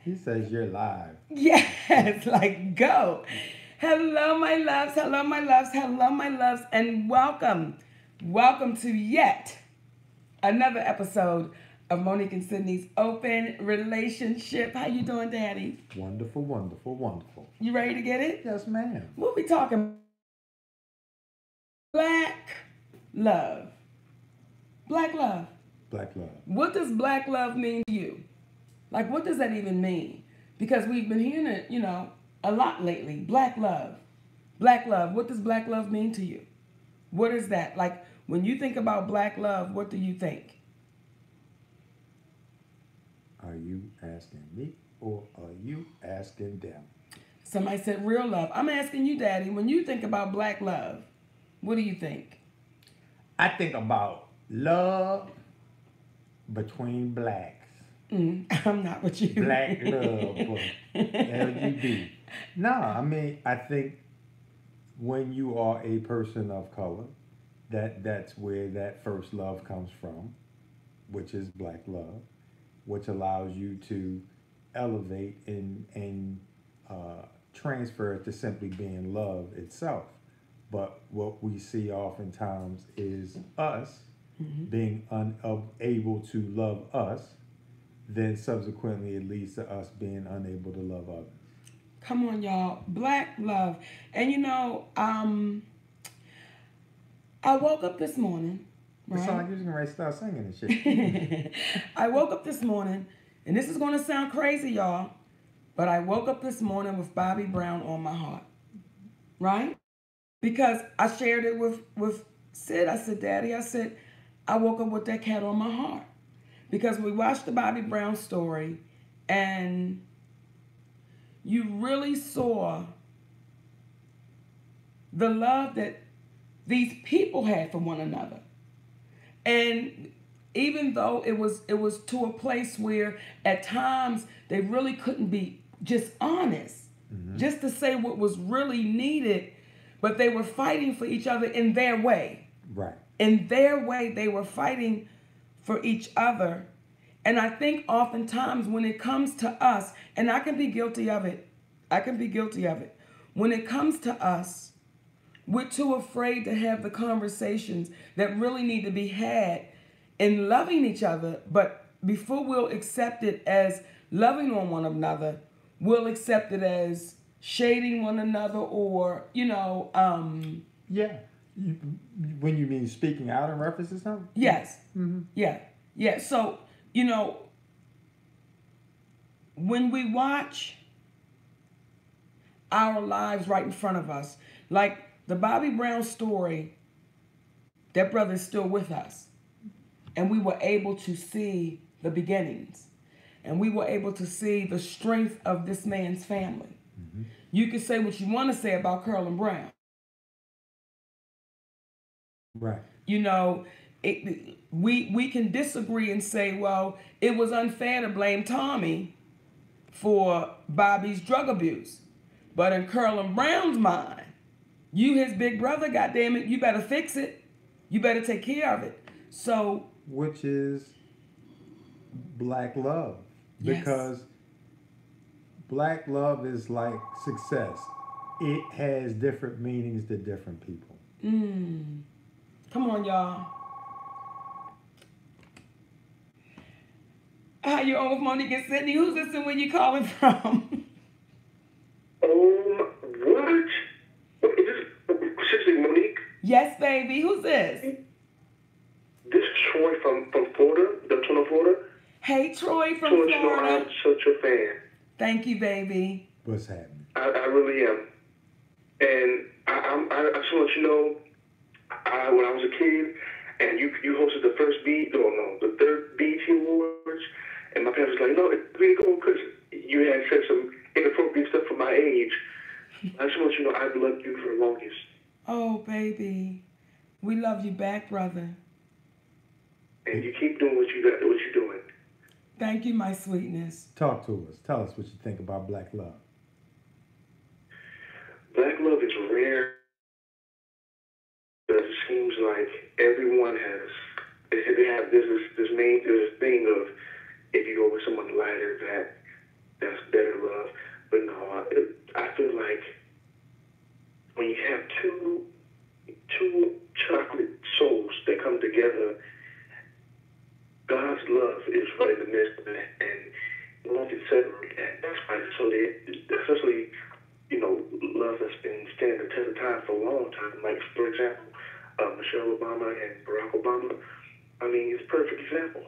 He says you're live. Yes, like go. Hello, my loves. Hello, my loves. Hello, my loves, and welcome. Welcome to yet another episode of Monique and Sydney's Open Relationship. How you doing, Daddy? Wonderful, wonderful, wonderful. You ready to get it? Yes, ma'am. What we talking? Black love. Black love. Black love. What does black love mean to you? Like, what does that even mean? Because we've been hearing it, a lot lately. Black love. Black love. What does black love mean to you? What is that? Like, when you think about black love, what do you think? Are you asking me or are you asking them? Somebody said real love. I'm asking you, Daddy, when you think about black love, what do you think? I think about love between blacks. I'm not with you. Black love, but LGB. No, I mean, I think when you are a person of color, that's where that first love comes from, which is black love, which allows you to elevate and transfer to simply being love itself. But what we see oftentimes is us being unable to love us, then subsequently it leads to us being unable to love others. Come on, y'all. Black love. And I woke up this morning, It sounds like right? you're just gonna start singing and shit. I woke up this morning, and this is going to sound crazy, y'all, but I woke up this morning with Bobby Brown on my heart, right? Because I shared it with Sid. I said, Daddy, I woke up with that cat on my heart. Because we watched the Bobby Brown story, and you really saw the love that these people had for one another. And even though it was to a place where at times they really couldn't be just honest, just to say what was really needed, but they were fighting for each other in their way. Right. In their way, they were fighting for each other. And I think oftentimes when it comes to us, and I can be guilty of it, when it comes to us, we're too afraid to have the conversations that really need to be had in loving each other. But before we'll accept it as loving on one another, we'll accept it as shading one another or, Yeah. You, when you mean speaking out in reference to something? yes. Yeah. Yeah. So, you know, when we watch our lives right in front of us, like the Bobby Brown story, that brother is still with us. And we were able to see the beginnings. And we were able to see the strength of this man's family. You can say what you want to say about Curlin Brown. Right. You know, we can disagree and say, well, it was unfair to blame Tommy for Bobby's drug abuse. But in Curlin Brown's mind, you his big brother, goddamn it, you better fix it. You better take care of it. So, Which is black love. yes. Because black love is like success. It has different meanings to different people. Come on, y'all. How you on with Monique and Sydney? Who's this and where you calling from? What? Is this seriously Monique? Yes, baby. Who's this? This is Troy from Florida, Daytona, Florida. Hey, Troy from To let you know I'm Florida. such a fan. Thank you, baby. What's happening? I really am. And I just want to let you know, when I was a kid, and you hosted the the third BET Awards, and my parents was like, no, it's really cool because you had said some inappropriate stuff for my age. I just want you to know I've loved you for the longest. Oh, baby. We love you back, brother. And you keep doing what you're doing. Thank you, my sweetness. Talk to us. Tell us what you think about black love. Black love is rare. It seems like everyone has. They have this thing of if you go with someone lighter, that's love is right in the midst of that, and love can separate that. That's why especially, love that's been standing the test of time for a long time. Like, for example, Michelle Obama and Barack Obama. I mean, it's a perfect example.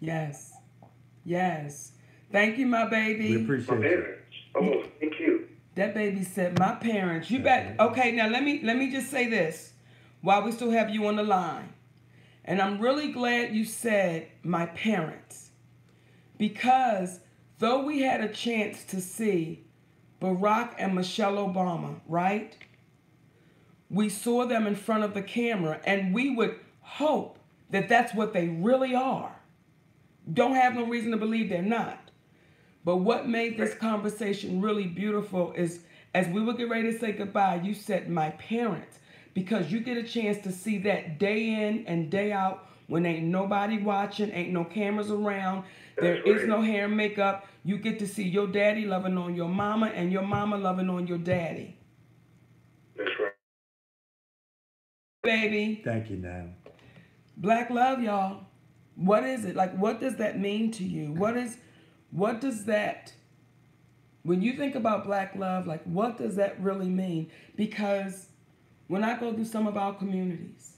Yes. Yes. Thank you, my baby. We appreciate My you. parents. Oh, thank you. That baby said, my parents. You bet. Okay, now let me just say this while we still have you on the line. And I'm really glad you said my parents. Because though we had a chance to see Barack and Michelle Obama, right? We saw them in front of the camera, and we would hope that that's what they really are. Don't have no reason to believe they're not. But what made this conversation really beautiful is as we would get ready to say goodbye, you said my parents, because you get a chance to see that day in and day out when ain't nobody watching, ain't no cameras around, there is no hair and makeup. You get to see your daddy loving on your mama and your mama loving on your daddy. That's right. Baby. Thank you, Nam. Black love, y'all. What is it? Like, what does that mean to you? What does that, when you think about black love, like, what does that really mean? Because when I go through some of our communities,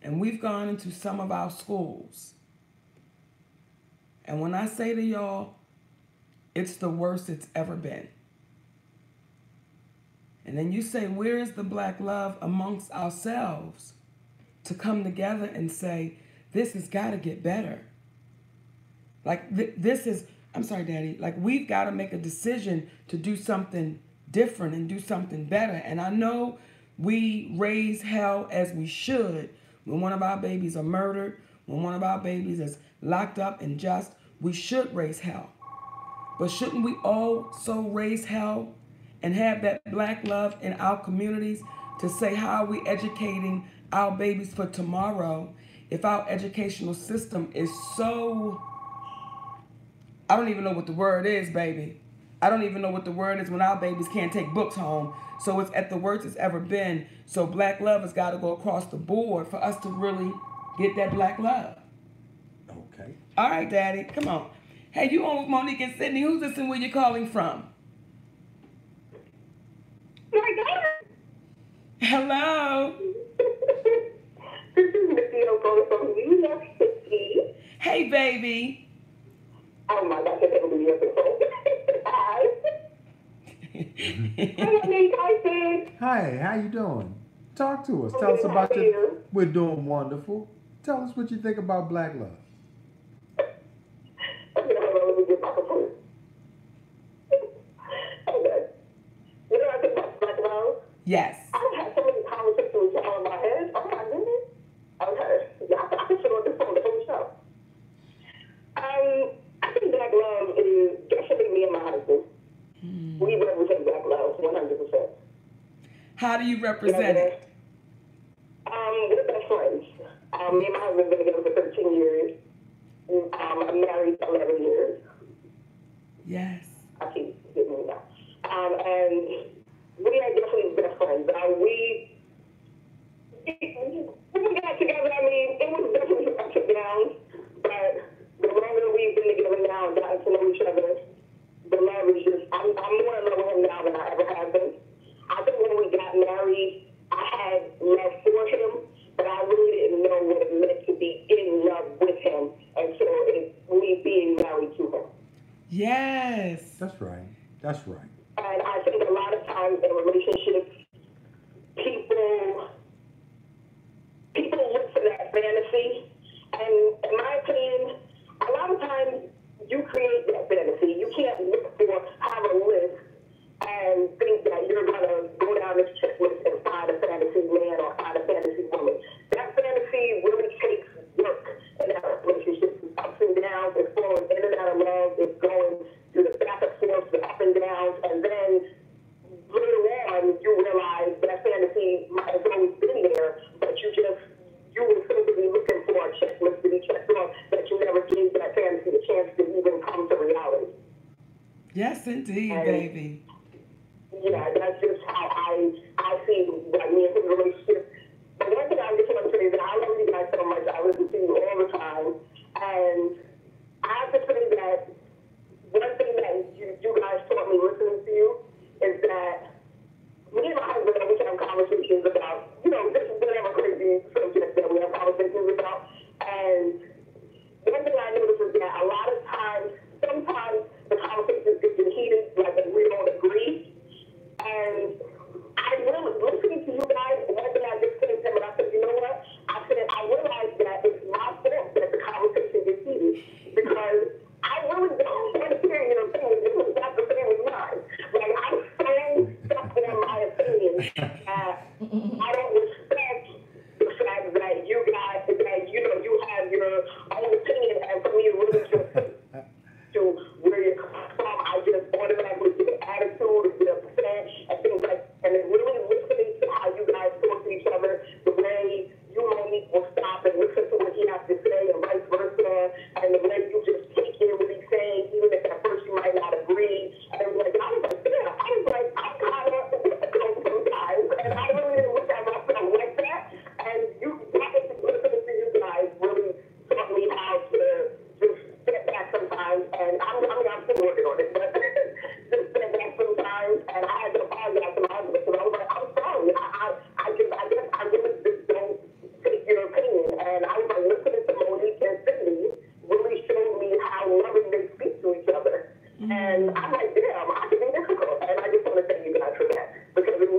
and we've gone into some of our schools, and when I say to y'all, it's the worst it's ever been. And then you say, where is the black love amongst ourselves to come together and say, this has got to get better? Like, this is, I'm sorry, Daddy, like, we've got to make a decision to do something different and do something better. And I know we raise hell as we should when one of our babies are murdered, when one of our babies is locked up and just, we should raise hell. But shouldn't we also raise hell and have that black love in our communities to say, how are we educating our babies for tomorrow if our educational system is so, I don't even know what the word is, baby. I don't even know what the word is when our babies can't take books home. So it's at the worst it's ever been. So black love has got to go across the board for us to really get that black love. Okay. All right, Daddy, come on. Hey, you on with Monique and Sydney. Who's this and where you calling from? Hello. This is Missy O'Connor from New York City. Hey, baby. Oh my gosh, I can't believe you're so Hi. Hi, Monique. Hi, Sid. Hi, how you doing? Talk to us. I'm Tell us good. about How are your. you? We're doing wonderful. Tell us what you think about black love. Okay, hold on, let me get back and forth. Okay. You know what I think about black love? Yes. I've had so many conversations in my head. Oh my goodness. Okay. Yeah, I can sit on this phone the whole show. I think black love is definitely me and my husband. We represent black love 100%. How do you represent it? We're best friends. Me and my husband have been together for 13 years. I'm married 11 years. Yes. I keep getting it now. And we are definitely best friends. When we got together, I mean, it was definitely some ups and downs, but the longer we've been together now and gotten to know each other, the love is just, I'm more in love with him now than I ever have been. I think when we got married, I had love for him, but I really didn't know what it meant to be in love with him until me being married to him. Yes. That's right. That's right. And I think a lot of times in relationships, people look for that fantasy. And in my opinion, a lot of times you create that fantasy. You can't have a list and think that you're going to go down this checklist and find a fantasy man or find a fantasy woman. That fantasy really takes work in that relationship. It's ups and downs. It's falling in and out of love. It's going through the back and forth, the up and downs. And then later on, you realize that fantasy has always been there, but you were so busy looking for a checklist to be checked off that you never gave that fantasy a chance to even come to reality. Yes, indeed, baby. Yeah, that's just how I see like me and his relationship. But one thing I just want to say is that I love you guys so much. I listen to you all the time. own opinion, and for me to really just to where you're coming from, I just automatically get an attitude, get upset, and things like that. And then really listening to how you guys talk to each other, the way you, Monique, will stop and listen to what he has to say, and vice versa, and the way you just take in what he's saying, even if at first you might not agree. And it was like, I was like, yeah, I was like, I'm kind of difficult sometimes, and I really didn't look at myself like that. And you, listening to you guys really taught me how to just step back sometimes, and I'm still working on it, but just step back sometimes, and I had to apologize to my husband, because I was like, I'm sorry, I guess I really just don't take your opinion, and I was like, listening to Monique and Sydney really showed me how loving they speak to each other, and I'm like, damn, I can be difficult, and I just want to thank you guys for that, because it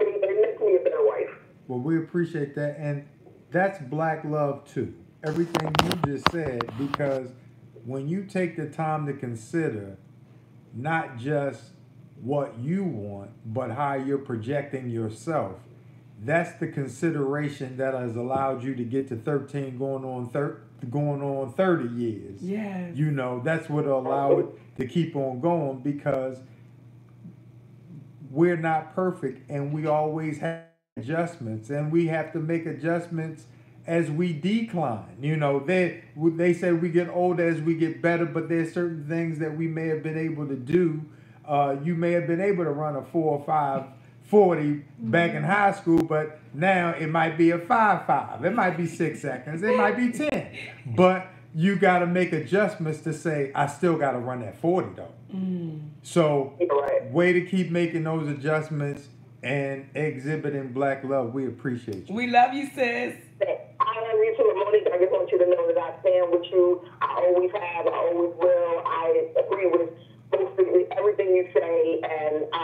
makes me a better wife. Well, we appreciate that, and that's black love too. Everything you just said, because when you take the time to consider not just what you want, but how you're projecting yourself, that's the consideration that has allowed you to get to 13 going on 30 years. Yes. You know, that's what will allow it to keep on going, because we're not perfect and we always have adjustments, and we have to make adjustments as we decline. You know, they say we get older as we get better, but there's certain things that we may have been able to do. You may have been able to run a 4 or 5 40 back in high school, but now it might be a 5.5. It might be 6 seconds. It might be 10. But you got to make adjustments to say, I still got to run that 40 though. So, way to keep making those adjustments and exhibiting black love. We appreciate you. We love you, sis. I love you too, Monique. I just want you to know that I stand with you. I always have. I always will. I agree with mostly everything you say, and I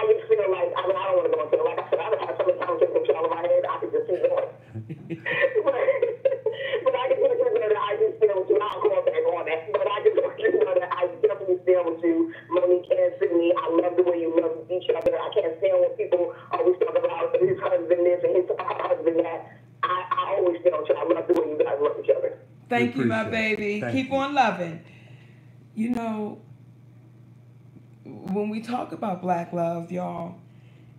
just feel like, I don't want to go into it. Like I said, I've had so many conversations with y'all in my head, I could just keep going. but I just want you to know that I do stand with you. I'll call back on that. But I just want you to know that I definitely stand with you, Monique and Sydney. I love the way you love each other. I can't stand when people always talk about his husband this and his husband that. I always stand with you. I love the way you guys love each other. Thank you, my baby. Keep on loving. You know, when we talk about black love, y'all,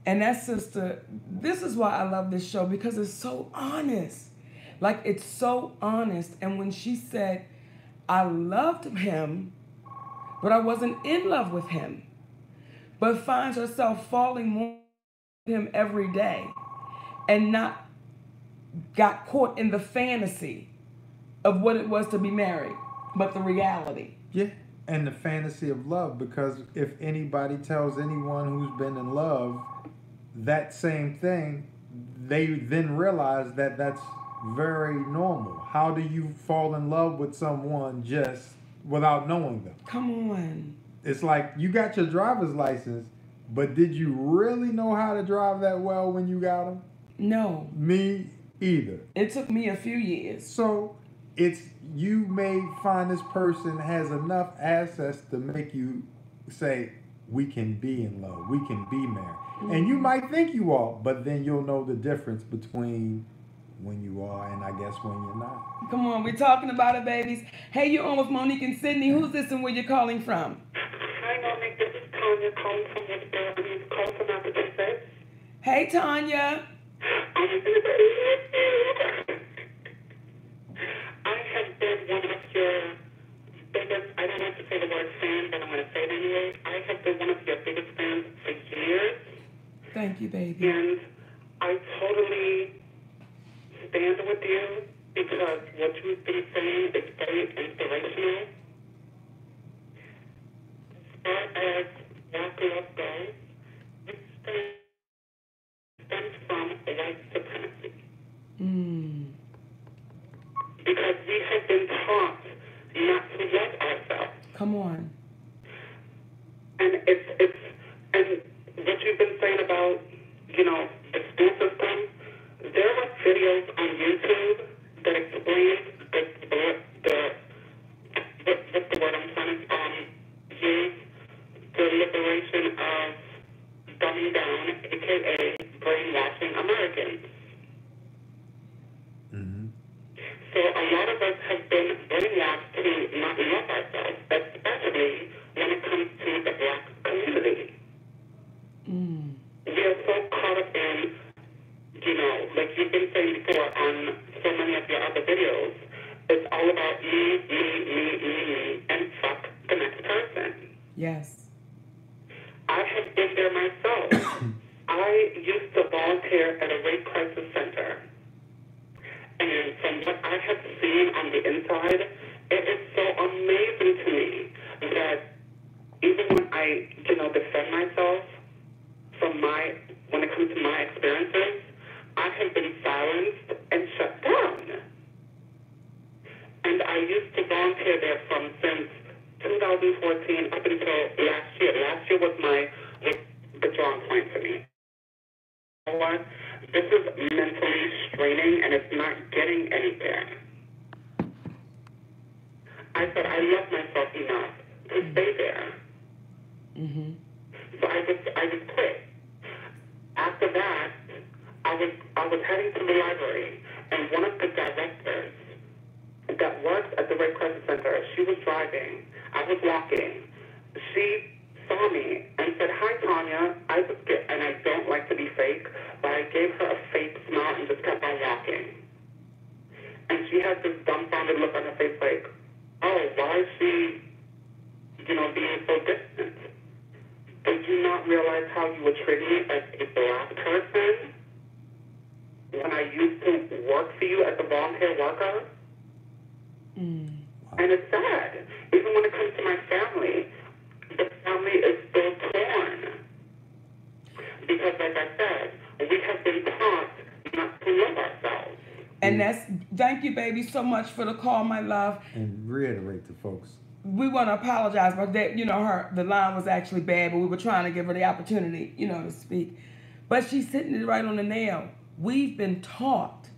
and that sister, this is why I love this show, because it's so honest. Like, it's so honest. And when she said, I loved him, but I wasn't in love with him, but finds herself falling more with him every day and not got caught in the fantasy of what it was to be married, but the reality. Yeah. And the fantasy of love, because if anybody tells anyone who's been in love that same thing, they then realize that that's very normal. How do you fall in love with someone just without knowing them? Come on. It's like you got your driver's license, but did you really know how to drive that well when you got them? No. Me either. It took me a few years. So you may find this person has enough assets to make you say, we can be in love, we can be married. Mm-hmm. And you might think you are, but then you'll know the difference between when you are and I guess when you're not. Come on, we're talking about it, babies. Hey, you're on with Monique and Sydney. Who's this and where you're calling from? Hi, Monique. This is Tanya calling from Massachusetts. Hey, Tanya. I have been one of your biggest, I don't like to say the word fan, but I'm going to say it anyway. I have been one of your biggest fans for years. Thank you, baby. And I totally stand with you because what you've been saying is very inspirational. As far as black love goes, this stems from white supremacy. Because we have been taught not to love ourselves. Come on. And and what you've been saying about, the school system, there are videos on YouTube that explain what's the word I'm trying to use, the liberation of dumbing down, aka brainwashing Americans. So a lot of us have been brainwashed to not love ourselves, especially when it comes to the Black community. We are so caught up in, like you've been saying before on so many of your other videos, it's all about me, and fuck the next person. Yes. I have been there myself. I used to volunteer at a rape crisis center. And from what I have seen on the inside, it is so amazing to me that even when I, defend myself when it comes to my experiences, I have been silenced and shut down. And I used to volunteer there since 2014 up until last year. Last year was the drawing point for me. You know what? This is mentally straining and it's not getting anywhere. I said I love myself enough to stay there. So I just quit. After that, I was heading to the library, and one of the directors that works at the Rape Crisis Center, she was driving. I was walking. She saw me and said, "Hi, Tanya." And I don't like to be fake, but I gave her a fake smile and just kept on walking. And she had this dumbfounded look on her face like, "Oh, why is she, being so distant? Did you not realize how you were treating me as a Black person when I used to work for you as a volunteer worker?" And it's sad. Even when it comes to my family, the family is still torn. Because, like I said, we have been taught not to love ourselves. And thank you, baby, so much for the call, my love. And reiterate to folks. We want to apologize, but that, the line was actually bad, but we were trying to give her the opportunity, to speak. But she's hitting it right on the nail. We've been taught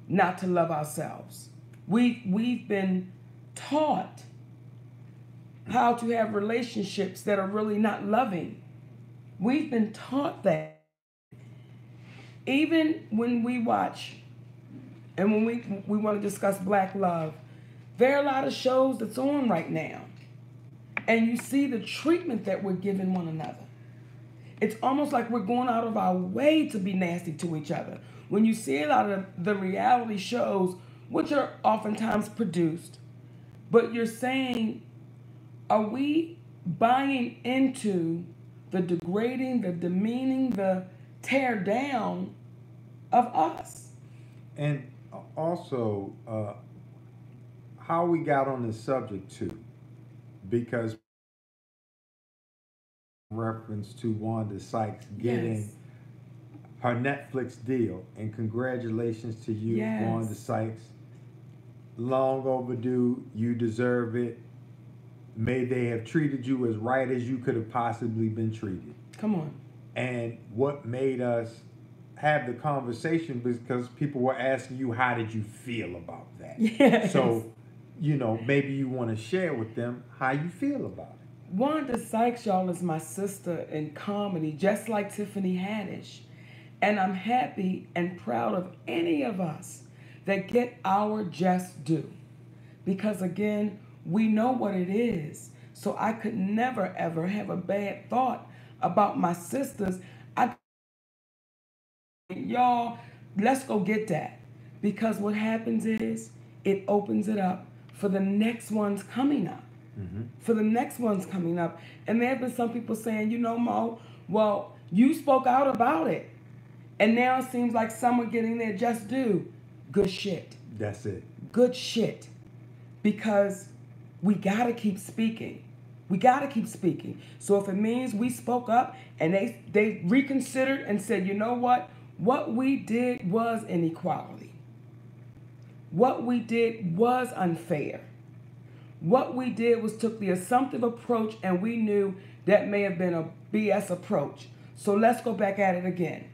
not to love ourselves. We've been taught how to have relationships that are really not loving. We've been taught that. Even when we watch and when we want to discuss Black love, there are a lot of shows that's on right now. And you see the treatment that we're giving one another. It's almost like we're going out of our way to be nasty to each other. When you see a lot of the reality shows, which are oftentimes produced, but you're saying, are we buying into the degrading, the demeaning, the tear down of us? And also, how we got on this subject too, because reference to Wanda Sykes getting her Netflix deal, and congratulations to you, Wanda Sykes. Long overdue. You deserve it. May they have treated you as right as you could have possibly been treated. Come on. And what made us have the conversation because people were asking you, how did you feel about that? Yes. So, maybe you want to share with them how you feel about it. Wanda Sykes, y'all, is my sister in comedy, just like Tiffany Haddish. And I'm happy and proud of any of us that get our just due. Because again, we know what it is. So I could never, ever have a bad thought about my sisters. Y'all, let's go get that. Because what happens is, it opens it up for the next ones coming up. For the next ones coming up. And there have been some people saying, Mo, well, you spoke out about it. And now it seems like some are getting their just due. Good shit. That's it. Good shit. Because we got to keep speaking. We got to keep speaking. So if it means we spoke up and they reconsidered and said, you know what we did was inequality. What we did was unfair. What we did was took the assumptive approach, and we knew that may have been a BS approach. So let's go back at it again.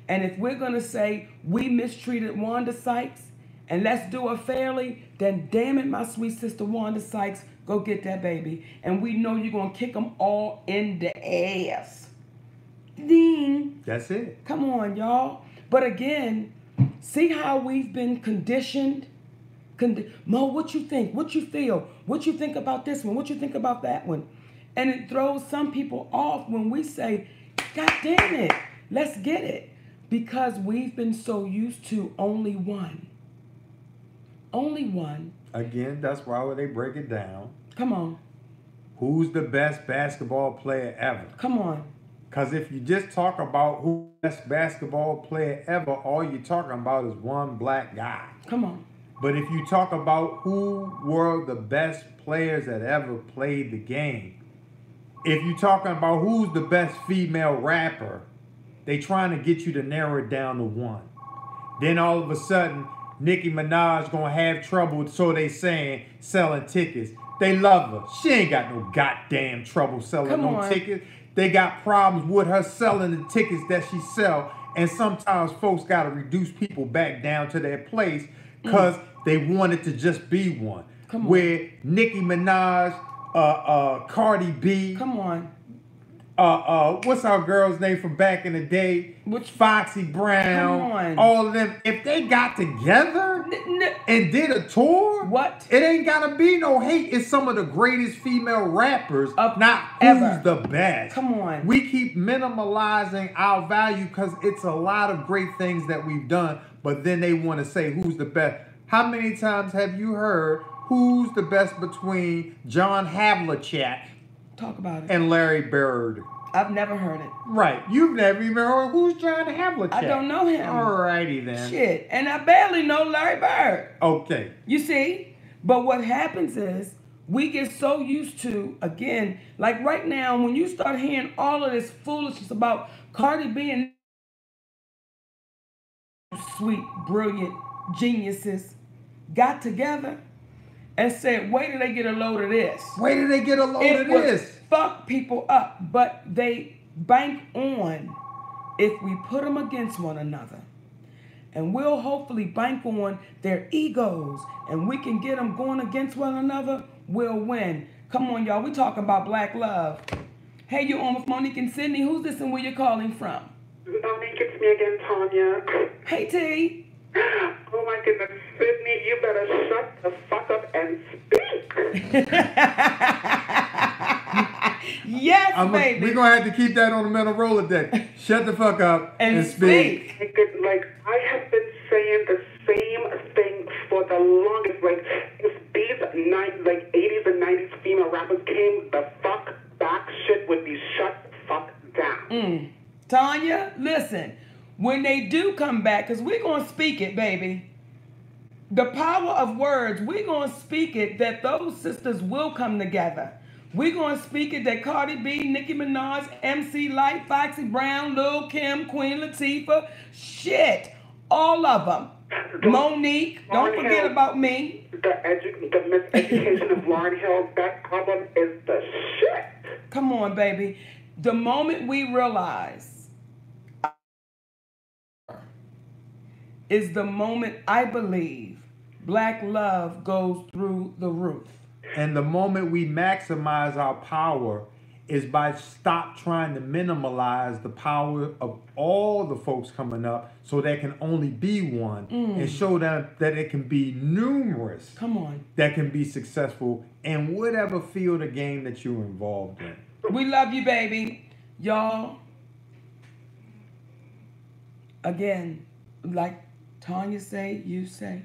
And if we're going to say we mistreated Wanda Sykes, and let's do it fairly, then damn it, my sweet sister Wanda Sykes, go get that baby. And we know you're going to kick them all in the ass. Ding. That's it. Come on, y'all. But again, see how we've been conditioned Mo, what you think? What you feel? What you think about this one? What you think about that one? And it throws some people off when we say, God damn it, let's get it. Because we've been so used to only one. Only one. Again, that's why they break it down. Come on. Who's the best basketball player ever? Come on. Because if you just talk about who's the best basketball player ever, all you're talking about is one black guy. Come on. But if you talk about who were the best players that ever played the game, if you're talking about who's the best female rapper, they trying to get you to narrow it down to one. Then all of a sudden, Nicki Minaj gonna have trouble, so they saying, selling tickets. They love her. She ain't got no goddamn trouble selling tickets. They got problems with her selling the tickets that she sell. And sometimes folks gotta reduce people back down to their place because they want it to just be one. Where Nicki Minaj, Cardi B. Come on. What's our girl's name from back in the day? Which Foxy Brown. Come on. All of them. If they got together and did a tour, what? It ain't gotta be no hate. It's some of the greatest female rappers, not ever. Who's the best. Come on. We keep minimalizing our value because it's a lot of great things that we've done, but then they want to say who's the best. How many times have you heard who's the best between John Havlicek Talk about it. and Larry Bird? I've never heard it. Right. You've never even heard who's John Havlicek. I don't know him. Alrighty then. Shit. And I barely know Larry Bird. Okay. You see? But what happens is we get so used to, again, like right now, when you start hearing all of this foolishness about Cardi B and sweet, brilliant geniuses got together and said, wait till they get a load of this. Wait till they get a load of this. Fuck people up, but they bank on if we put them against one another. And we'll hopefully bank on their egos and we can get them going against one another, we'll win. Come on, y'all. We talking about black love. Hey, you on with Monique and Sydney. Who's this and where you calling from? Monique, it's me again, Tanya. Hey, T. Oh my goodness, Sydney, you better shut the fuck up and speak. Yes, baby. We're going to have to keep that on the mental Rolodex. Shut the fuck up and speak. Like, I have been saying the same thing for the longest. Like, if these 80s and 90s female rappers came the fuck back, shit would be shut the fuck down. Tanya, listen. When they do come back, because we're going to speak it, baby. The power of words, we're going to speak it that those sisters will come together. We're going to speak it that Cardi B, Nicki Minaj, MC Lyte, Foxy Brown, Lil Kim, Queen Latifah, shit, all of them. Monique, don't forget about me. The miseducation of Lauryn Hill, that album is the shit. Come on, baby. The moment we realize is the moment I believe black love goes through the roof. And the moment we maximize our power is by stop trying to minimalize the power of all the folks coming up so there can only be one and show them that it can be numerous. Come on. That can be successful in whatever field of game that you're involved in. We love you, baby. Y'all, again, like Tanya say, you say,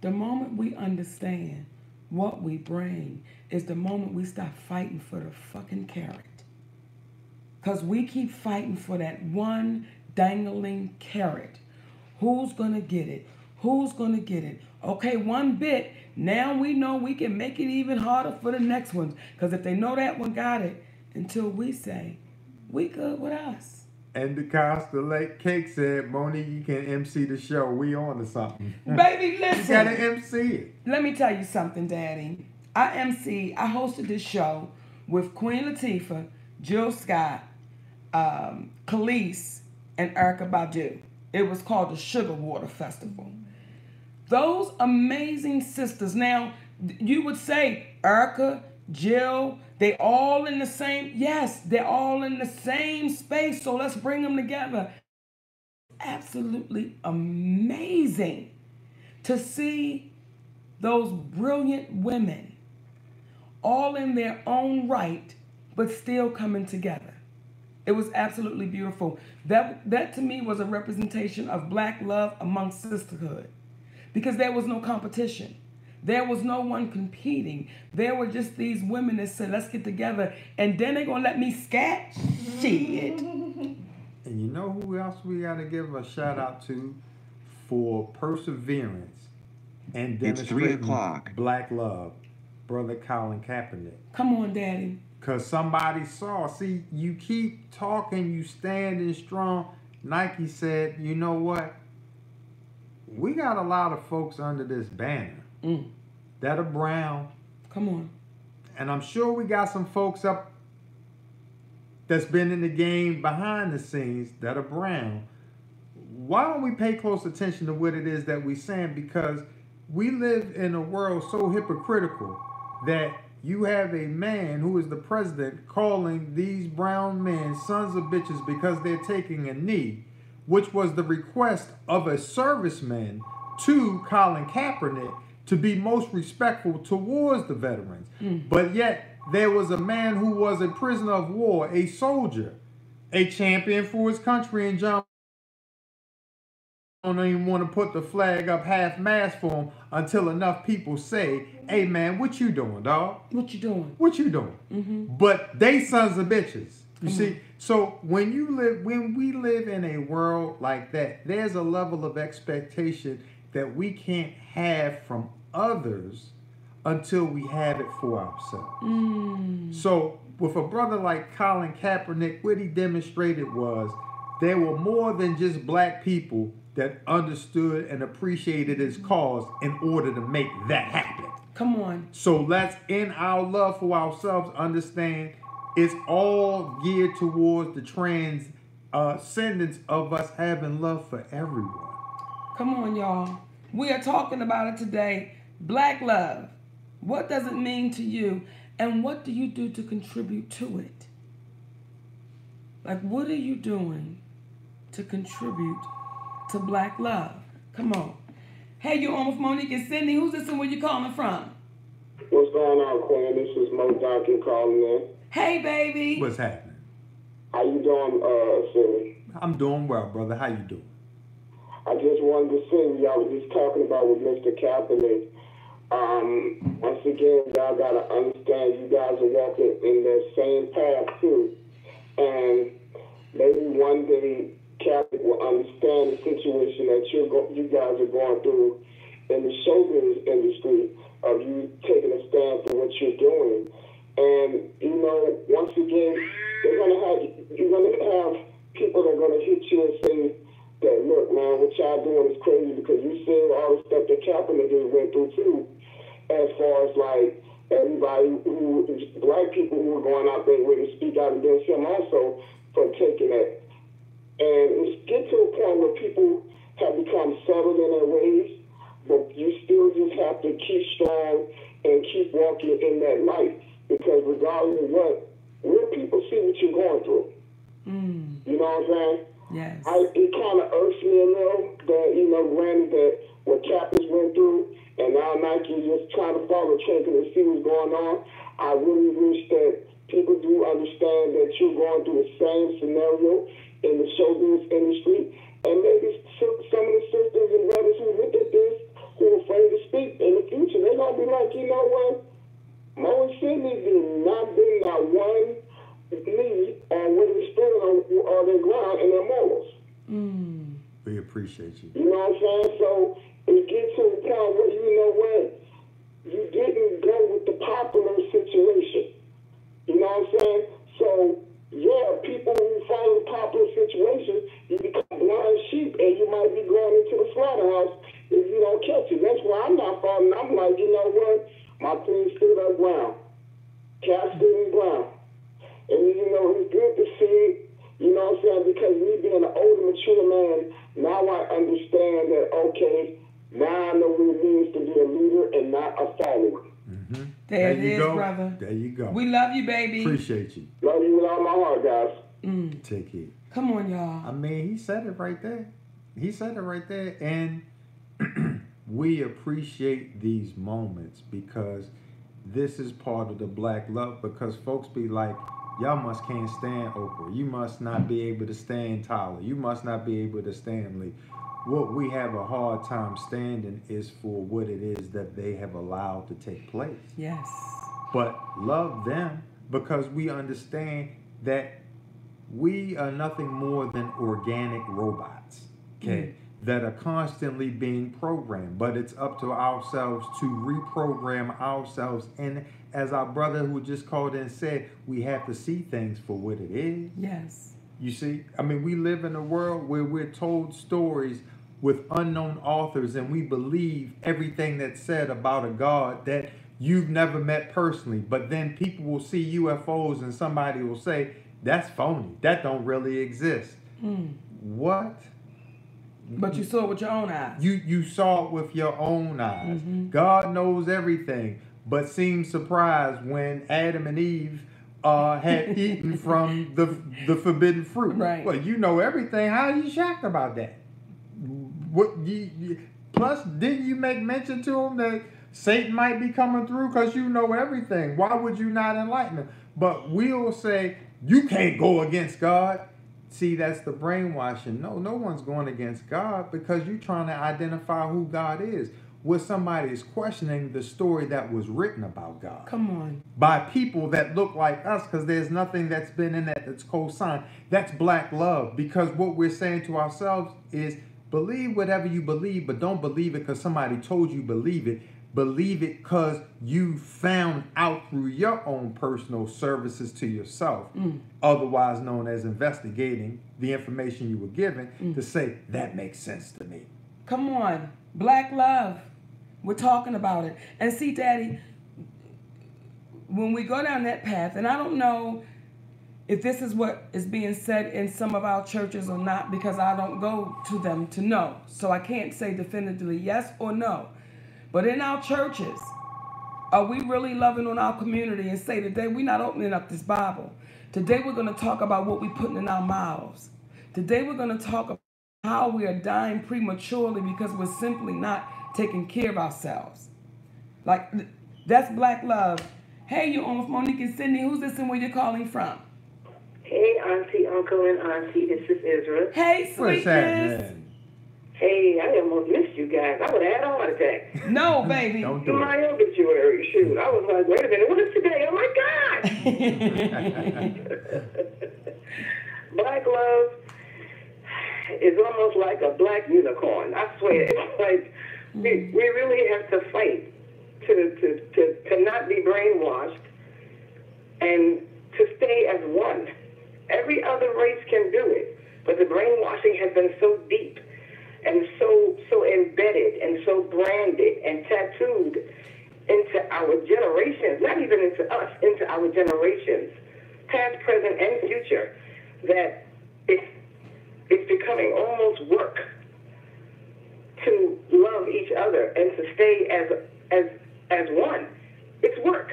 the moment we understand what we bring is the moment we stop fighting for the fucking carrot. Because we keep fighting for that one dangling carrot. Who's going to get it? Who's going to get it? Okay, one bit. Now we know we can make it even harder for the next ones. Because if they know that one got it, until we say, we good with us. And the Costa Lake Cake said, Monique, you can MC the show. We on to something. Baby, listen. You gotta MC it. Let me tell you something, Daddy. I hosted this show with Queen Latifah, Jill Scott, Khalees, and Erykah Badu. It was called the Sugar Water Festival. Those amazing sisters. Now, you would say Erykah, Jill, they all in the same, yes, they're all in the same space, so let's bring them together. Absolutely amazing to see those brilliant women, all in their own right, but still coming together. It was absolutely beautiful. That to me was a representation of black love amongst sisterhood, because there was no competition. There was no one competing. There were just these women that said, let's get together, and then they're going to let me scat? Shit. And you know who else we got to give a shout out to for perseverance and It's 3 demonstrating o'clock. black love? Brother Colin Kaepernick. Come on, Daddy. Because somebody saw, see, you keep talking, you standing strong. Nike said, you know what? We got a lot of folks under this banner that are brown. Come on. And I'm sure we got some folks up that's been in the game behind the scenes that are brown. Why don't we pay close attention to what it is that we're saying? Because we live in a world so hypocritical that you have a man who is the president calling these brown men sons of bitches because they're taking a knee, which was the request of a serviceman to Colin Kaepernick to be most respectful towards the veterans. But yet there was a man who was a prisoner of war, a soldier, a champion for his country, and John don't even want to put the flag up half-mast for him until enough people say, hey man, what you doing, dog? What you doing? What you doing? But they sons of bitches. You see? So when we live in a world like that, there's a level of expectation that we can't have from others until we have it for ourselves. So with a brother like Colin Kaepernick, what he demonstrated was there were more than just black people that understood and appreciated his cause in order to make that happen. Come on. So let's, in our love for ourselves, understand it's all geared towards the transcendence of us having love for everyone. Come on, y'all. We are talking about it today. Black love. What does it mean to you? And what do you do to contribute to it? Like, what are you doing to contribute to black love? Come on. Hey, you're on with Monique and Sydney. Who's this and where you calling from? What's going on, Quinn? This is Mo Duncan calling in. Hey, baby. What's happening? How you doing, Sydney? I'm doing well, brother. How you doing? I just wanted to say, y'all was just talking about with Mr. Kaepernick. Once again, y'all got to understand you guys are walking in that same path, too. And maybe one day Kaepernick will understand the situation that you guys are going through in the showbiz industry of you taking a stand for what you're doing. And, you know, once again, you're going to have people that are going to hit you and say that, look, man, what y'all doing is crazy because you see all the stuff that Kaepernick just went through, too, as far as, like, everybody black people who were going out there with to speak out against him also for taking that. And it's get to a point where people have become settled in their ways, but you still just have to keep strong and keep walking in that light. Because regardless of what, real people see what you're going through. You know what I'm saying? Yes. It kind of irks me a little that, you know, granted that what Kappas went through, and now Nike is just trying to follow trend and see what's going on. I really wish that people do understand that you're going through the same scenario in the showbiz industry, and maybe some of the sisters and brothers who look at this, who are afraid to speak in the future, they're going to be like, you know what? Mo and Sydney did not bring that one knee on where they stood on their ground and their morals. We appreciate you. You know what I'm saying? So it gets to a point where, you know what? You didn't go with the popular situation. You know what I'm saying? So, yeah, people who follow the popular situation, you become blind sheep and you might be going into the slaughterhouse if you don't catch it. That's why I'm not following. I'm like, you know what? My team stood up ground. Cap stood in ground. And, you know, it's good to see it, you know what I'm saying? Because me being an older, mature man, now I understand that, okay, now I know what it means to be a leader and not a follower. There it you is, go. brother. There you go. We love you, baby. Appreciate you. Love you with all my heart, guys. Take care. Come on, y'all. I mean, he said it right there. He said it right there. And we appreciate these moments because this is part of the black love, because folks be like, y'all must can't stand Oprah. You must not be able to stand Tyler. You must not be able to stand Lee. What we have a hard time standing is for what it is that they have allowed to take place. Yes. But love them because we understand that we are nothing more than organic robots, okay, that are constantly being programmed. But it's up to ourselves to reprogram ourselves. And as our brother who just called in said, we have to see things for what it is. Yes. You see, I mean, we live in a world where we're told stories with unknown authors and we believe everything that's said about a God that you've never met personally. But then people will see UFOs and somebody will say, that's phony. That don't really exist. What? But you saw it with your own eyes. You saw it with your own eyes. Mm-hmm. God knows everything, but seemed surprised when Adam and Eve had eaten from the forbidden fruit. Right. Well, you know everything. How are you shocked about that? What? Plus, didn't you make mention to him that Satan might be coming through because you know everything? Why would you not enlighten him? But we'll say, you can't go against God. See, that's the brainwashing. No one's going against God because you're trying to identify who God is. Where somebody is questioning the story that was written about God. Come on. By people that look like us, because there's nothing that's been in that that's co-signed. That's black love, because what we're saying to ourselves is believe whatever you believe, but don't believe it because somebody told you believe it. Believe it because you found out through your own personal services to yourself, otherwise known as investigating the information you were given, to say, that makes sense to me. Come on. Black love. We're talking about it. And see, Daddy, when we go down that path, and I don't know if this is what is being said in some of our churches or not, because I don't go to them to know. So I can't say definitively yes or no. But in our churches, are we really loving on our community and say today we're not opening up this Bible? Today we're going to talk about what we're putting in our mouths. Today we're going to talk about how we are dying prematurely because we're simply not taking care of ourselves. Like, that's black love. Hey, you're on with Monique and Cindy. Who's this and where you're calling from? Hey, Auntie, Uncle, and Auntie. This is Israel. Hey, What's sweetness. happening? Hey, I almost missed you guys. I would have had a heart attack. No, baby. Don't In do my it. obituary, shoot. I was like, wait a minute, what is today? Oh, my God. Black love is almost like a black unicorn. I swear. It's like we really have to fight to not be brainwashed and to stay as one. Every other race can do it, but the brainwashing has been so deep and so embedded and so branded and tattooed into our generations, not even into us, into our generations, past, present, and future, that it's becoming almost work to love each other and to stay as one. It's work.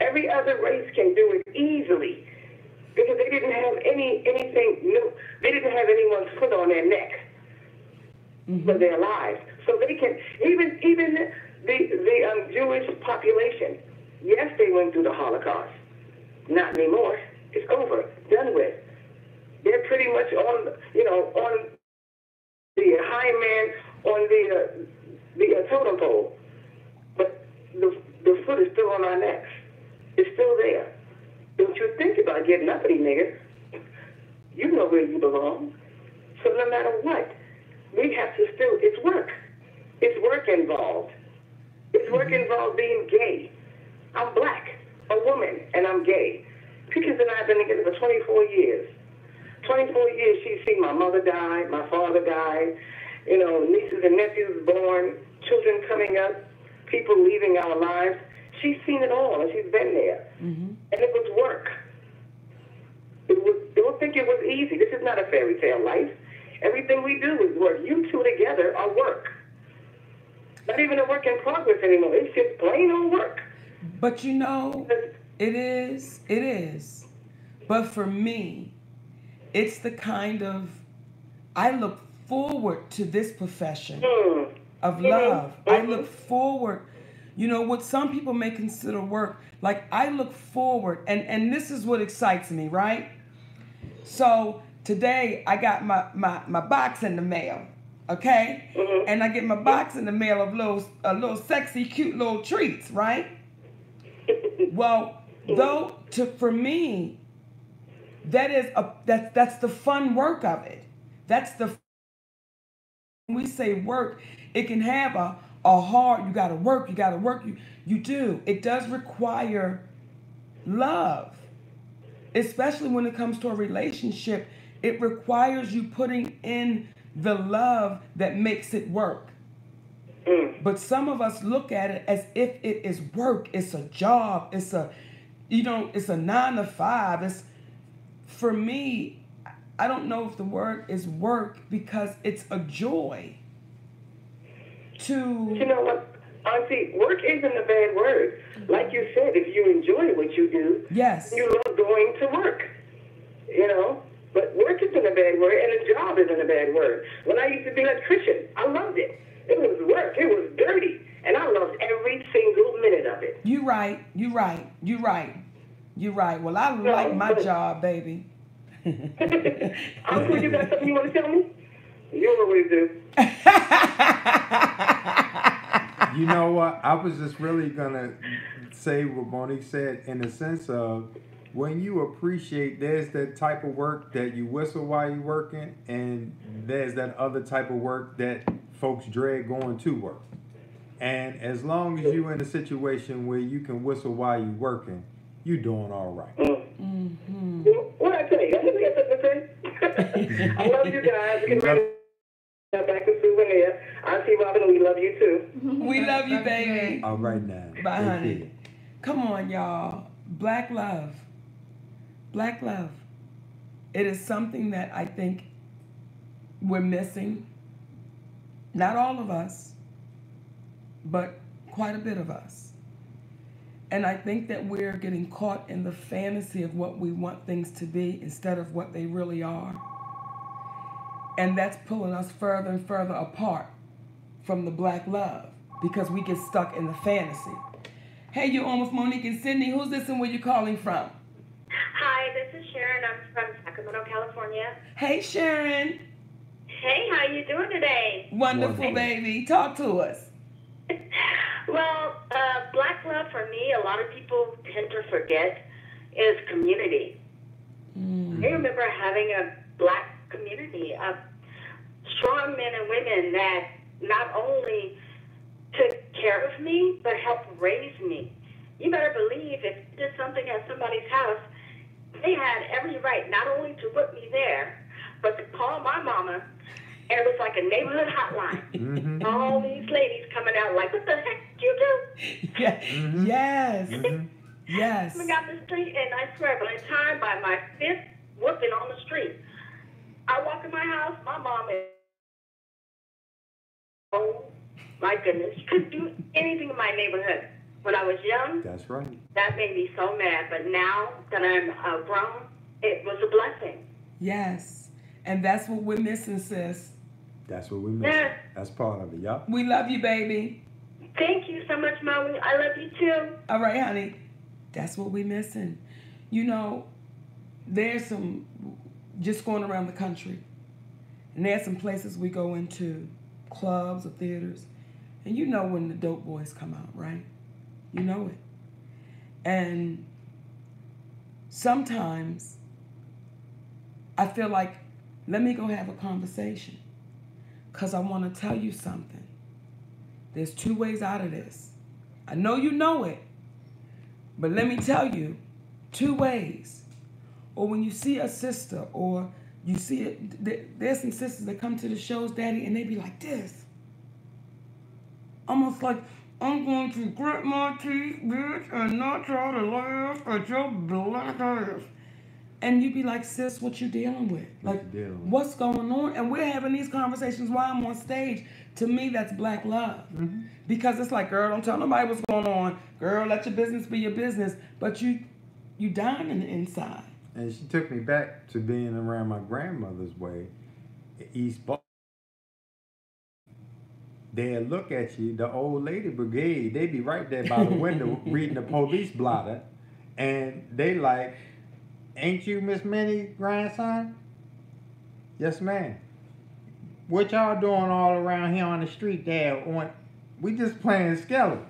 Every other race can do it easily because they didn't have anything new. They didn't have anyone's foot on their neck for their lives. So they can, even the Jewish population, yes, they went through the Holocaust. Not anymore. It's over. Done with. They're pretty much on the high man, on the totem pole. But the foot is still on our necks. It's still there. Don't you think about getting uppity, nigga. You know where you belong. So no matter what, we have to still, it's work. It's work involved. It's work involved being gay. I'm black, a woman, and I'm gay. Pickens and I have been together for 24 years. 24 years she's seen my mother die, my father die, nieces and nephews born, children coming up, people leaving our lives. She's seen it all, and she's been there. And it was work. Don't think it was easy. This is not a fairy tale life. Everything we do is work. You two together are work. Not even a work in progress anymore. It's just plain old work. But it is. But for me, it's the kind of, I look forward to this profession of love. I look forward, you know, what some people may consider work. Like, I look forward, and this is what excites me, right? So today I got my box in the mail, okay? And I get my box in the mail of little sexy, cute little treats, right? Well, for me, that's the fun work of it. When we say work, it can have a hard, you gotta work, you do. It does require love, especially when it comes to a relationship. It requires you putting in the love that makes it work. But some of us look at it as if it is work, it's a job, it's a 9 to 5. For me, I don't know if the word is work, because it's a joy to... You know what, Auntie, work isn't a bad word. Like you said, if you enjoy what you do, yes, you love going to work, you know? But work isn't a bad word, and a job isn't a bad word. When I used to be an electrician, I loved it. It was work. It was dirty. And I loved every single minute of it. You right. Well, I like my job, baby. Uncle, you got something you want to tell me? You always do. You know what? I was just really going to say what Monique said, in the sense of, when you appreciate, there's that type of work that you whistle while you're working, and there's that other type of work that folks dread going to work. And as long as you're in a situation where you can whistle while you're working, you're doing all right. Mm-hmm. What I tell you? I think that's something to say. I love you guys. We can back to Souvenir. Auntie Robin, we love you too. We love you, baby. All right now. Bye, honey. Come on, y'all. Black love. Black love. It is something that I think we're missing. Not all of us, but quite a bit of us. And I think that we're getting caught in the fantasy of what we want things to be instead of what they really are. And that's pulling us further and further apart from the black love, because we get stuck in the fantasy. Hey, you're on with Monique and Sydney. Who's this and where you calling from? Hi, this is Sharon. I'm from Sacramento, California. Hey, Sharon. Hey, how you doing today? Wonderful, baby. Talk to us. Well, black love for me, a lot of people tend to forget, is community. I remember having a black community of strong men and women that not only took care of me, but helped raise me. You better believe if you did something at somebody's house, they had every right not only to put me there, but to call my mama. And it was like a neighborhood hotline. All these ladies coming out like, what the heck did you do? Yeah. Yes. Yes. Coming out the street, and I swear, by the time, by my fifth whooping on the street, I walk in my house, my mom is, oh my goodness, she couldn't do anything in my neighborhood. When I was young, that's right. That made me so mad. But now that I'm grown, it was a blessing. Yes. And that's what we're missing, sis. That's what we're missing. Yeah. That's part of it, y'all. We love you, baby. Thank you so much, Mommy. I love you too. All right, honey. That's what we're missing. You know, there's some, just going around the country, and there's some places we go into, clubs or theaters, and you know when the dope boys come out, right? You know it. And sometimes I feel like, let me go have a conversation, because I want to tell you something. There's two ways out of this. I know you know it, but let me tell you, two ways. Or when you see a sister, or you see it, there's some sisters that come to the shows, Daddy, and they be like this. Almost like, I'm going to grit my teeth, bitch, and not try to laugh at your black ass. And you be like, sis, what you dealing with? Like, what's going on? And we're having these conversations while I'm on stage. To me, that's black love. Because it's like, girl, don't tell nobody what's going on. Girl, let your business be your business. But you dying in the inside. And she took me back to being around my grandmother's way, East Boston. they'll look at you, the old lady brigade, they be right there by the window reading the police blotter, and they like, ain't you Miss Minnie grandson? Yes, ma'am. What y'all doing all around here on the street there? We just playing skeleton.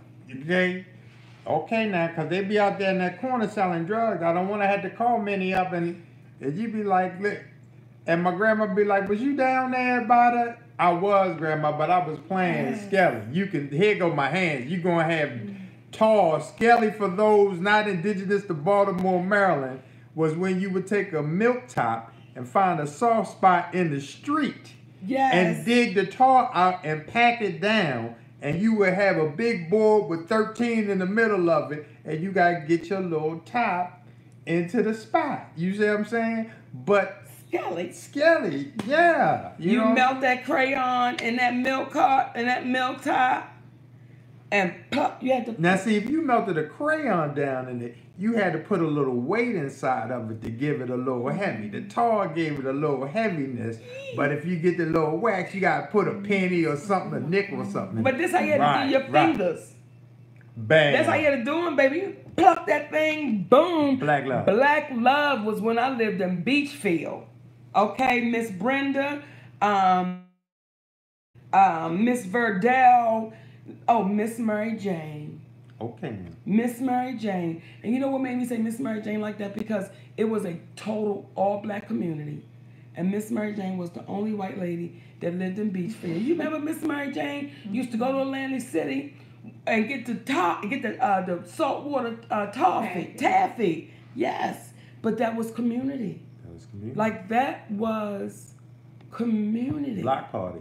Okay now, because they be out there in that corner selling drugs. I don't want to have to call Minnie up and you be like, look, and my grandma be like, was you down there by the... I was, Grandma, but I was playing Skelly. You can, here go my hands. You're going to have tall. Skelly, for those not indigenous to Baltimore, Maryland, was when you would take a milk top and find a soft spot in the street. Yes. And dig the tar out and pack it down. And you would have a big board with 13 in the middle of it. And you got to get your little top into the spot. You see what I'm saying? But Skelly, yeah. You know? melt that crayon in that milk cart and that milk top, and pop. You had to. Now, see, if you melted a crayon down in it, you had to put a little weight inside of it to give it a little heavy. The tar gave it a little heaviness, but if you get the little wax, you got to put a penny or something, a nickel or something. But this how you had to do your fingers. Bang. That's how you had to do them, baby. You pluck that thing, boom. Black Love. Black Love was when I lived in Beachfield. Okay, Miss Brenda, Miss Verdell, Miss Mary Jane. Okay. Miss Mary Jane. And you know what made me say Miss Mary Jane like that? Because it was a total all-black community. And Miss Mary Jane was the only white lady that lived in Beachfield. You remember Miss Mary Jane used to go to Atlantic City and get the saltwater taffy. Yes, but that was community. Like that was community. Block party.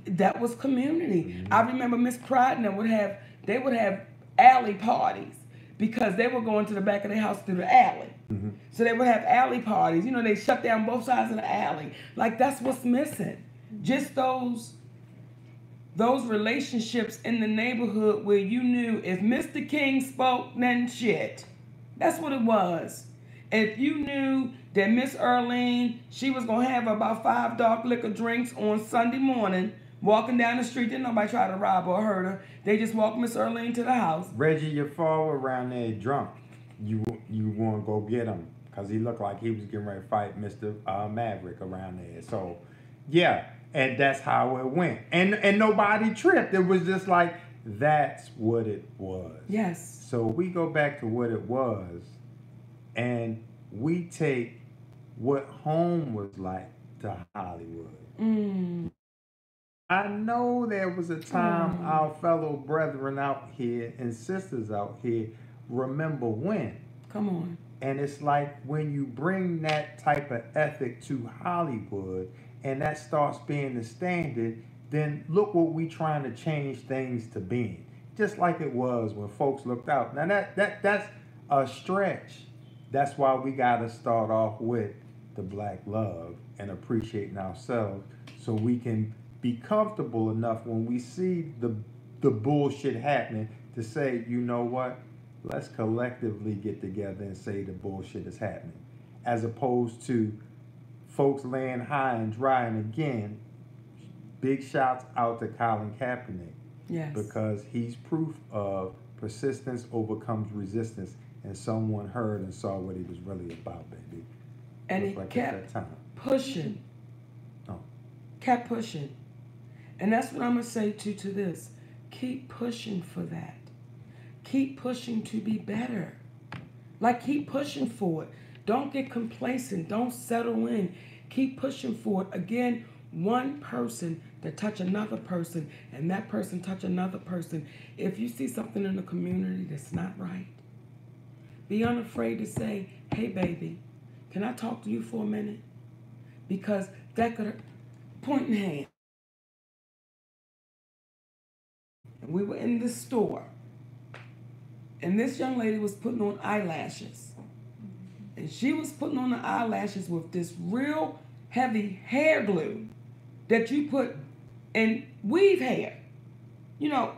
That was community. I remember Miss Crichton would have alley parties because they were going to the back of their house through the alley. Mm-hmm. So they would have alley parties. You know, they shut down both sides of the alley. Like that's what's missing. Just those relationships in the neighborhood where you knew if Mr. King spoke, then shit. That's what it was. If you knew that Miss Earlene, she was going to have about 5 dark liquor drinks on Sunday morning, walking down the street, didn't nobody try to rob her or hurt her. They just walked Miss Earlene to the house. Reggie, your father around there drunk. You want to go get him because he looked like he was getting ready to fight Mr. Maverick around there. So, yeah, and that's how it went. And nobody tripped. It was just like, that's what it was. Yes. So we go back to what it was, and we take what home was like to Hollywood. Mm. I know there was a time our fellow brethren out here and sisters out here remember when. Come on. And it's like when you bring that type of ethic to Hollywood and that starts being the standard, then look what we trying to change things to being. Just like it was when folks looked out. Now that's a stretch. That's why we got to start off with the black love and appreciating ourselves so we can be comfortable enough when we see the bullshit happening to say, you know what, let's collectively get together and say the bullshit is happening. As opposed to folks laying high and dry. And again, big shouts out to Colin Kaepernick. Yes. Because he's proof of persistence overcomes resistance. And someone heard and saw what he was really about, baby. And he kept pushing. Oh. Kept pushing. And that's what I'm going to say to this. Keep pushing for that. Keep pushing to be better. Like, keep pushing for it. Don't get complacent. Don't settle in. Keep pushing for it. Again, one person that touch another person, and that person touch another person. If you see something in the community that's not right, be unafraid to say, hey, baby, can I talk to you for a minute? Because that could point in hand. And we were in this store, and this young lady was putting on eyelashes. And she was putting on the eyelashes with this real heavy hair glue that you put in weave hair. You know,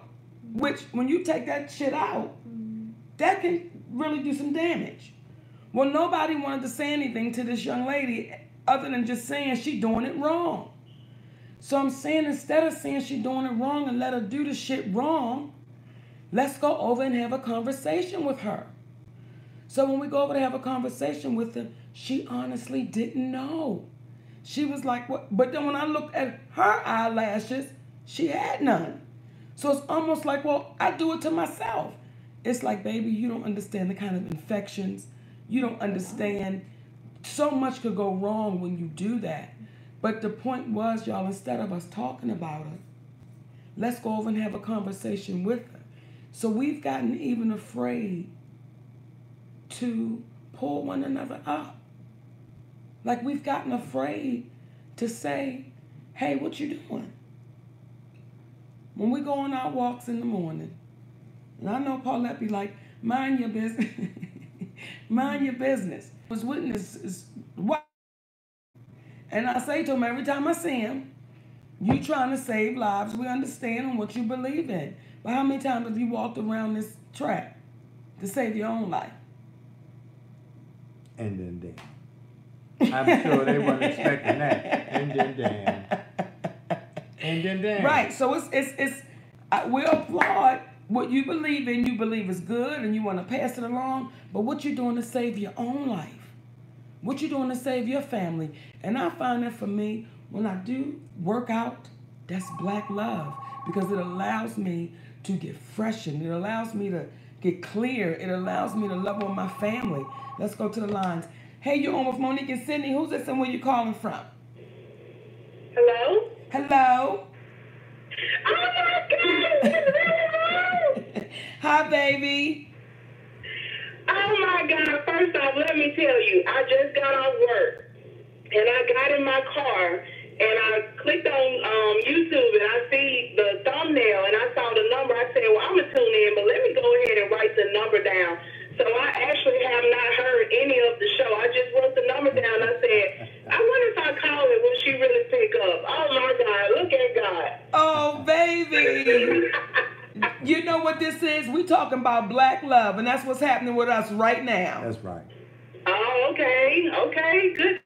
which when you take that shit out, that can really do some damage. Well, nobody wanted to say anything to this young lady other than just saying she doing it wrong. So I'm saying, instead of saying she's doing it wrong and let her do the shit wrong, let's go over and have a conversation with her. So when we go over to have a conversation with her, she honestly didn't know. She was like, what? But then when I looked at her eyelashes, she had none. So it's almost like, well, I do it to myself. It's like, baby, you don't understand the kind of infections. You don't understand. So much could go wrong when you do that. But the point was, y'all, instead of us talking about her, let's go over and have a conversation with her. So we've gotten even afraid to pull one another up. Like, we've gotten afraid to say, hey, what you doing? When we go on our walks in the morning, and I know Paulette be like, mind your business. Mind your business. His witness is what? And I say to him every time I see him, you trying to save lives. We understand what you believe in. But how many times have you walked around this track to save your own life? And then damn. I'm sure they weren't expecting that. And then damn. And then damn. Right. So it's we applaud what you believe in. You believe is good and you want to pass it along. But what you're doing to save your own life. What you're doing to save your family. And I find that for me, when I do work out, that's black love. Because it allows me to get freshened. It allows me to get clear. It allows me to love on my family. Let's go to the lines. Hey, you're on with Monique and Sydney. Who's this and where you calling from? Hello? Hello? Oh my God! It's really Hi, baby. Oh my God! First off, let me tell you, I just got off work, and I got in my car, and I clicked on YouTube, and I see the thumbnail, and I saw the number. I said, well, I'm gonna tune in, but let me go ahead and write the number down. So I actually have not heard any of the show. I just wrote the number down. I said, I wonder if I call it, will she really pick up? Oh my God! Look at God. Oh, baby. You know what this is? We talking about black love, and that's what's happening with us right now. That's right. Oh, okay. Okay, good.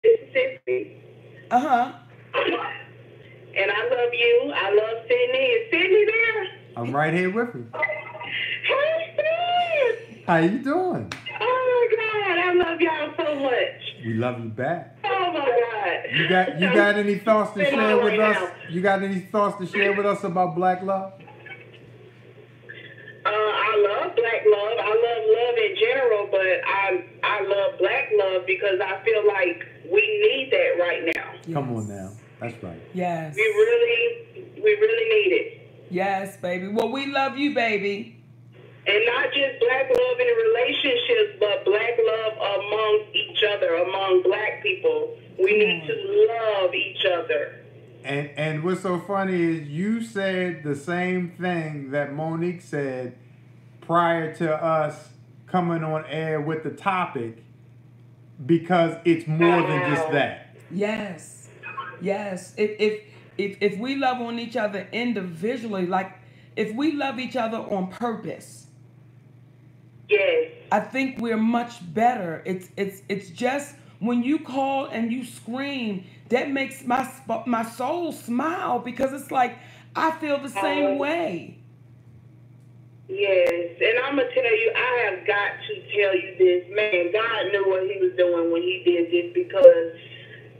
Mississippi. Uh-huh. And I love you. I love Sydney. Is Sydney there? I'm right here with you. Hey, Sid! How you doing? Oh my God, I love y'all so much. We love you back. Oh my God. You got any thoughts to share with us? Now. You got any thoughts to share with us about black love? I love black love. I love love in general, but I love black love because I feel like we need that right now. Yes. Come on now. That's right. Yes. We really need it. Yes, baby. Well, we love you, baby. And not just black love in relationships, but black love among each other, among black people. We need to love each other. And what's so funny is you said the same thing that Monique said prior to us coming on air with the topic, because it's more than just that. Yes. Yes. If we love on each other individually, like if we love each other on purpose, yes, I think we're much better. It's just when you call and you scream, that makes my soul smile, because it's like I feel the same way. Yes, and I'm going to tell you, I have got to tell you this. Man, God knew what he was doing when he did this, because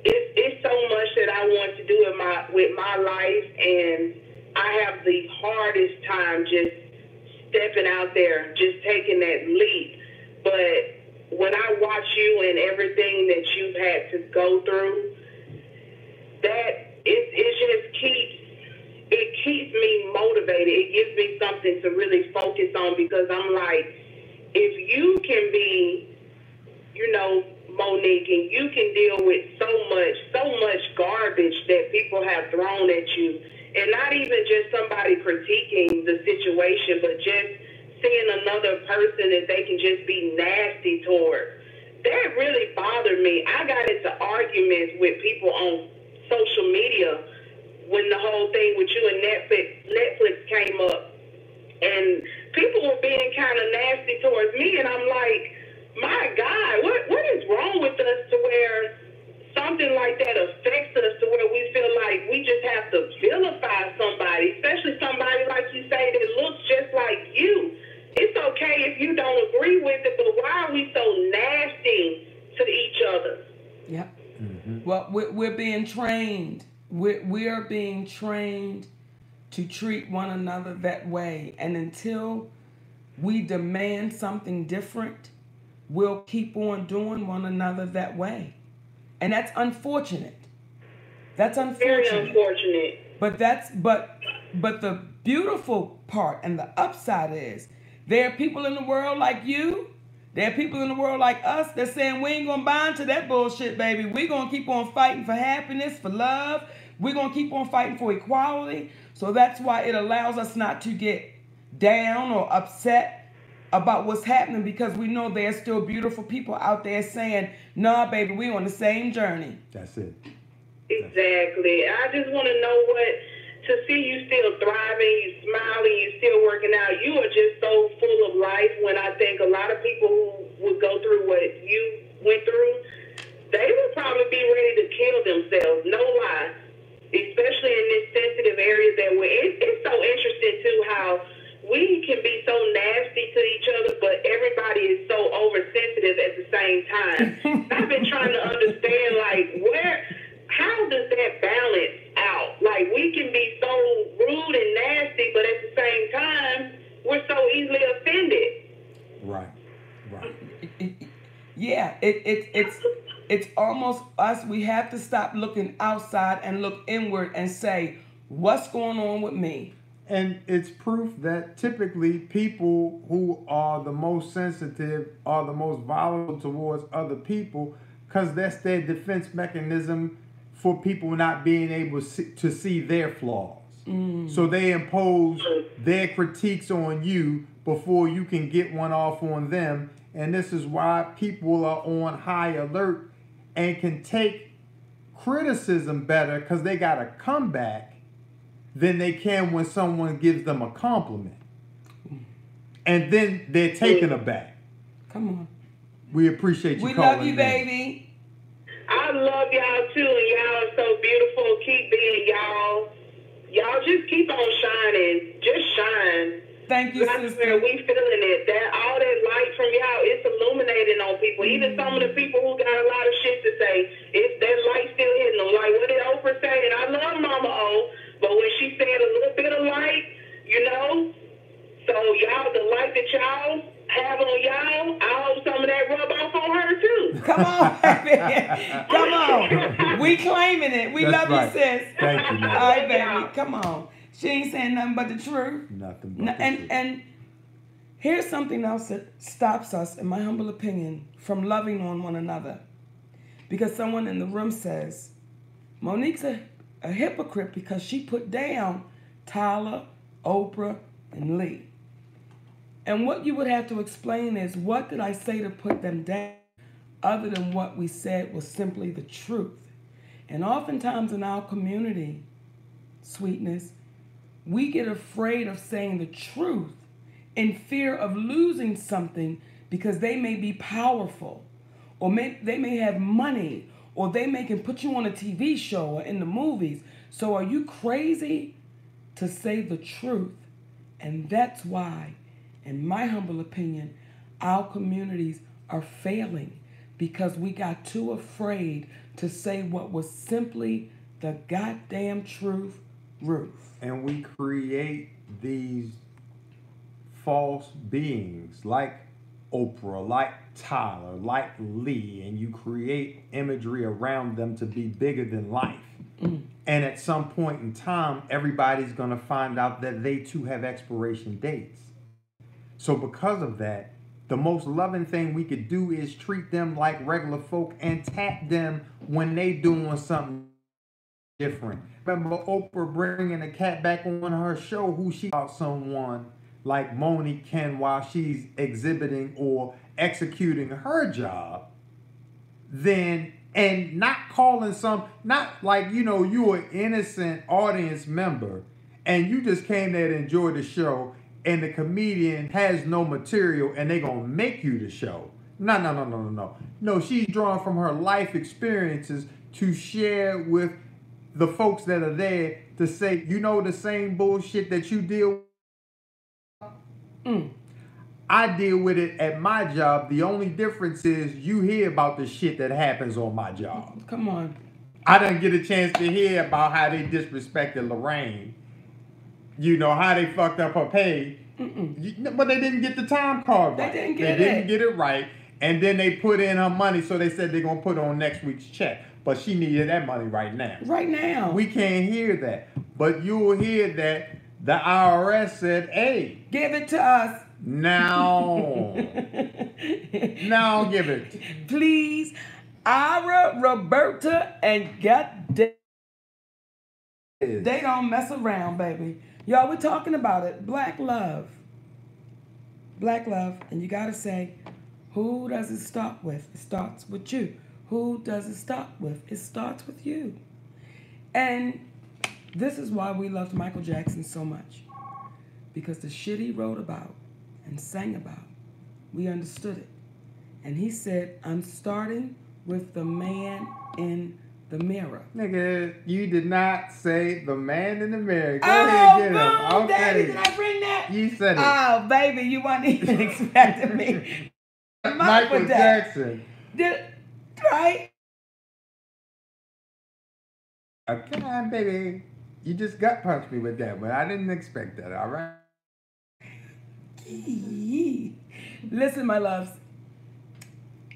it's so much that I want to do with my life, and I have the hardest time just stepping out there, just taking that leap. But when I watch you and everything that you've had to go through, that it just keeps me motivated. It gives me something to really focus on, because I'm like, if you can be, Monique, and you can deal with so much garbage that people have thrown at you, and not even just somebody critiquing the situation, but just seeing another person that they can just be nasty toward. That really bothered me. I got into arguments with people on social media when the whole thing with you and Netflix came up, and people were being kind of nasty towards me, and I'm like, my God, what is wrong with us to where so something like that affects us to where we feel like we just have to vilify somebody, especially somebody like you say that looks just like you. It's okay if you don't agree with it, but why are we so nasty to each other? Yep. Well, we're being trained. We are being trained to treat one another that way. And until we demand something different, we'll keep on doing one another that way. And that's unfortunate. That's unfortunate. Very unfortunate. But the beautiful part and the upside is there are people in the world like you. There are people in the world like us that saying we ain't gonna buy into that bullshit, baby. We're gonna keep on fighting for happiness, for love. We're gonna keep on fighting for equality. So that's why it allows us not to get down or upset about what's happening, because we know there's still beautiful people out there saying, nah, baby, we on the same journey. That's it. Exactly. I just want to know to see you still thriving, you smiling, you still working out. You are just so full of life. When I think a lot of people who would go through what you went through, they would probably be ready to kill themselves. No lie. Especially in this sensitive area that we're in. It's so interesting too how we can be so nasty to each other, but everybody is so oversensitive at the same time. I've been trying to understand, how does that balance out? Like, we can be so rude and nasty, but at the same time, we're so easily offended. Right. Yeah, it's almost us. We have to stop looking outside and look inward and say, what's going on with me? And it's proof that typically people who are the most sensitive are the most volatile towards other people, because that's their defense mechanism for people not being able to see their flaws. So they impose their critiques on you before you can get one off on them. And this is why people are on high alert and can take criticism better, because they got a comeback, than they can when someone gives them a compliment. And then they're taken aback. Come on. We appreciate you we calling love you, in. baby. I love y'all too, and y'all are so beautiful. Keep being y'all. Y'all just keep on shining. Just shine. Thank you, I sister. swear, we feeling it. All that light from y'all, it's illuminating on people. Even some of the people who got a lot of shit to say, that light still hitting them. Like, what did Oprah say? And I love Mama O, but when she said a little bit of light, so y'all, the light that y'all have on y'all, I hope some of that rub off on her too. Come on, baby. Come on. We claiming it. We That's love right. you, sis. Thank you, man. All right, baby. Come on. She ain't saying nothing but the truth. Nothing but the truth. And here's something else that stops us, in my humble opinion, from loving on one another. Because someone in the room says, Monique's a hypocrite because she put down Tyler, Oprah, and Lee. And what you would have to explain is, what did I say to put them down, other than what we said was simply the truth? And oftentimes in our community, Sweetness, we get afraid of saying the truth in fear of losing something, because they may be powerful, or they may have money, or they can put you on a TV show or in the movies. So are you crazy to say the truth? And that's why, in my humble opinion, our communities are failing, because we got too afraid to say what was simply the goddamn truth. And we create these false beings like Oprah, like Tyler, like Lee, and you create imagery around them to be bigger than life. And at some point in time, everybody's going to find out that they too have expiration dates. So because of that, the most loving thing we could do is treat them like regular folk and tap them when they doing something different. Remember Oprah bringing a cat back on her show who she about someone like Moni can while she's exhibiting or executing her job, then, and not calling not like, you're an innocent audience member and you just came there to enjoy the show, and the comedian has no material and they gonna make you the show. No. No, she's drawing from her life experiences to share with the folks that are there to say, you know, the same bullshit that you deal with? I deal with it at my job. The only difference is you hear about the shit that happens on my job. Come on. I didn't get a chance to hear about how they disrespected Lorraine. You know, how they fucked up her pay. But they didn't get the time card right. They didn't get it right. And then they put in her money, so they said they're going to put on next week's check. But she needed that money right now. Right now. We can't hear that. But you'll hear that the IRS said, hey. Give it to us. Now. Now give it. Please. Ira, Roberta, and goddamn. They don't mess around, baby. Y'all, we're talking about it. Black love. Black love. And you got to say, who does it start with? It starts with you. Who does it start with? It starts with you. And this is why we loved Michael Jackson so much. Because the shit he wrote about and sang about, we understood it. And he said, I'm starting with the man in the mirror. Nigga, you did not say the man in the mirror. Go ahead, get him. Okay. Daddy, did I bring that? You said it. Oh, baby, you weren't even expecting me. Michael Jackson. Right? Okay, baby. You just gut punched me with that, but I didn't expect that, all right? Listen, my loves.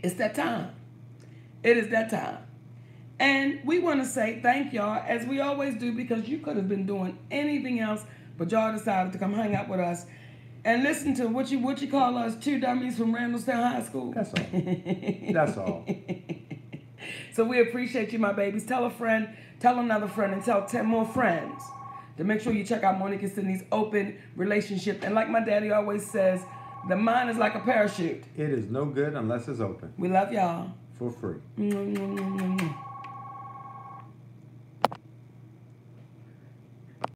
It's that time. It is that time. And we want to say thank y'all, as we always do, because you could have been doing anything else, but y'all decided to come hang out with us and listen to what you call us, two dummies from Randallstown High School. That's all. That's all. So we appreciate you, my babies. Tell a friend, tell another friend, and tell 10 more friends to make sure you check out Monique and Sydney's open relationship. And like my daddy always says, the mind is like a parachute. It is no good unless it's open. We love y'all. For free.